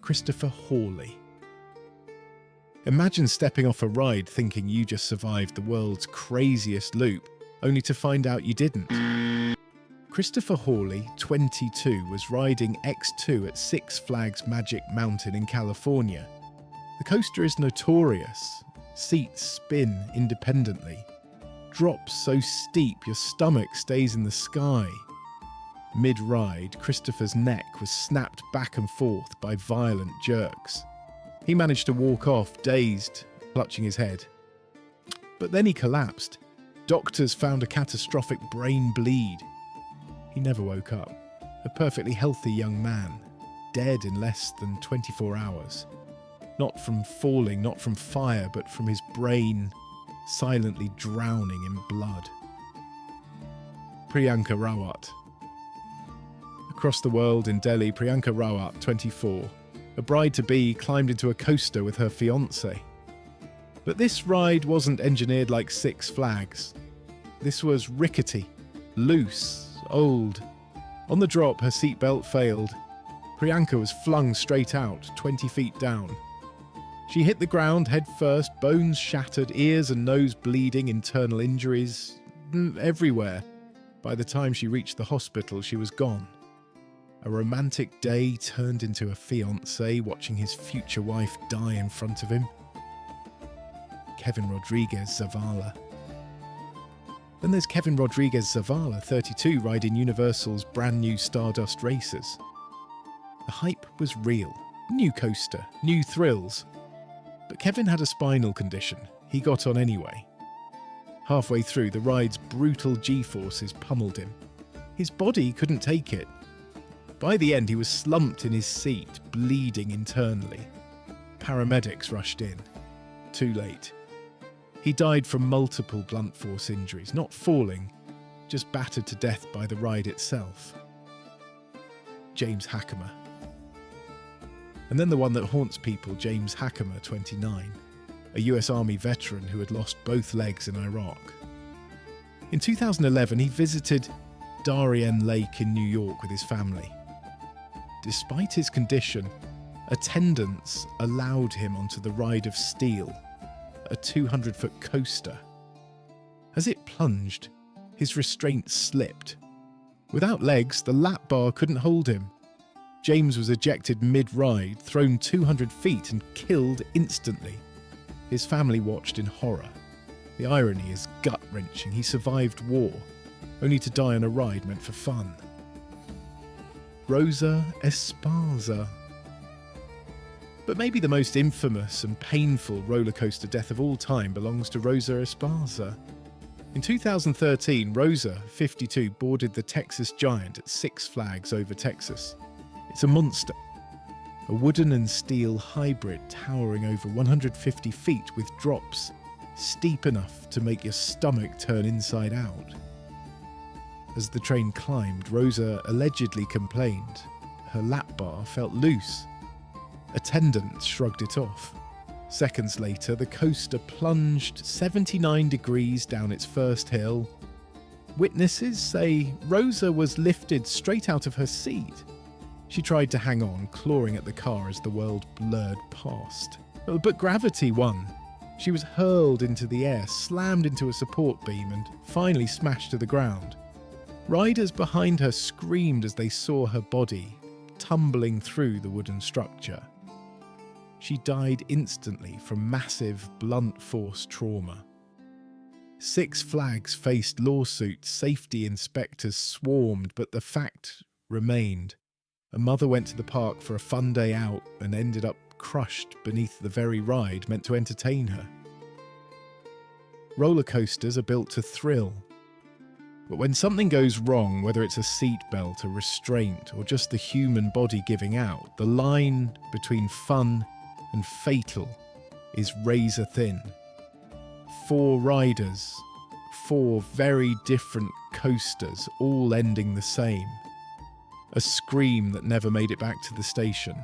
Christopher Hawley. Imagine stepping off a ride thinking you just survived the world's craziest loop, only to find out you didn't. Christopher Hawley, 22, was riding X2 at Six Flags Magic Mountain in California. The coaster is notorious. Seats spin independently. Drops so steep your stomach stays in the sky. Mid-ride, Christopher's neck was snapped back and forth by violent jerks. He managed to walk off, dazed, clutching his head. But then he collapsed. Doctors found a catastrophic brain bleed. He never woke up. A perfectly healthy young man, dead in less than 24 hours. Not from falling, not from fire, but from his brain silently drowning in blood. Priyanka Rawat. Across the world in Delhi, Priyanka Rawat, 24, a bride-to-be, climbed into a coaster with her fiancé. But this ride wasn't engineered like Six Flags. This was rickety, loose, old. On the drop, her seatbelt failed. Priyanka was flung straight out, 20 feet down. She hit the ground head first, bones shattered, ears and nose bleeding, internal injuries everywhere. By the time she reached the hospital, she was gone. A romantic day turned into a fiancé watching his future wife die in front of him. Kevin Rodriguez Zavala. Then there's Kevin Rodriguez Zavala, 32, riding Universal's brand new Stardust races. The hype was real. New coaster, new thrills. But Kevin had a spinal condition. He got on anyway. Halfway through, the ride's brutal G-forces pummeled him. His body couldn't take it. By the end, he was slumped in his seat, bleeding internally. Paramedics rushed in. Too late. He died from multiple blunt force injuries, not falling, just battered to death by the ride itself. James Hackemer. And then the one that haunts people, James Hackemer, 29, a US Army veteran who had lost both legs in Iraq. In 2011, he visited Darien Lake in New York with his family. Despite his condition, attendants allowed him onto the Ride of Steel, a 200-foot coaster. As it plunged, his restraint slipped. Without legs, the lap bar couldn't hold him. James was ejected mid-ride, thrown 200 feet and killed instantly. His family watched in horror. The irony is gut-wrenching. He survived war, only to die on a ride meant for fun. Rosa Esparza. But maybe the most infamous and painful roller coaster death of all time belongs to Rosa Esparza. In 2013, Rosa, 52, boarded the Texas Giant at Six Flags over Texas. It's a monster. A wooden and steel hybrid towering over 150 feet with drops steep enough to make your stomach turn inside out. As the train climbed, Rosa allegedly complained. Her lap bar felt loose. Attendants shrugged it off. Seconds later, the coaster plunged 79 degrees down its first hill. Witnesses say Rosa was lifted straight out of her seat. She tried to hang on, clawing at the car as the world blurred past. But gravity won. She was hurled into the air, slammed into a support beam, and finally smashed to the ground. Riders behind her screamed as they saw her body tumbling through the wooden structure. She died instantly from massive blunt force trauma. Six Flags faced lawsuits, safety inspectors swarmed, but the fact remained. A mother went to the park for a fun day out and ended up crushed beneath the very ride meant to entertain her. Roller coasters are built to thrill. But when something goes wrong, whether it's a seatbelt, a restraint, or just the human body giving out, the line between fun and fatal is razor thin. 4 riders, 4 very different coasters, all ending the same. A scream that never made it back to the station.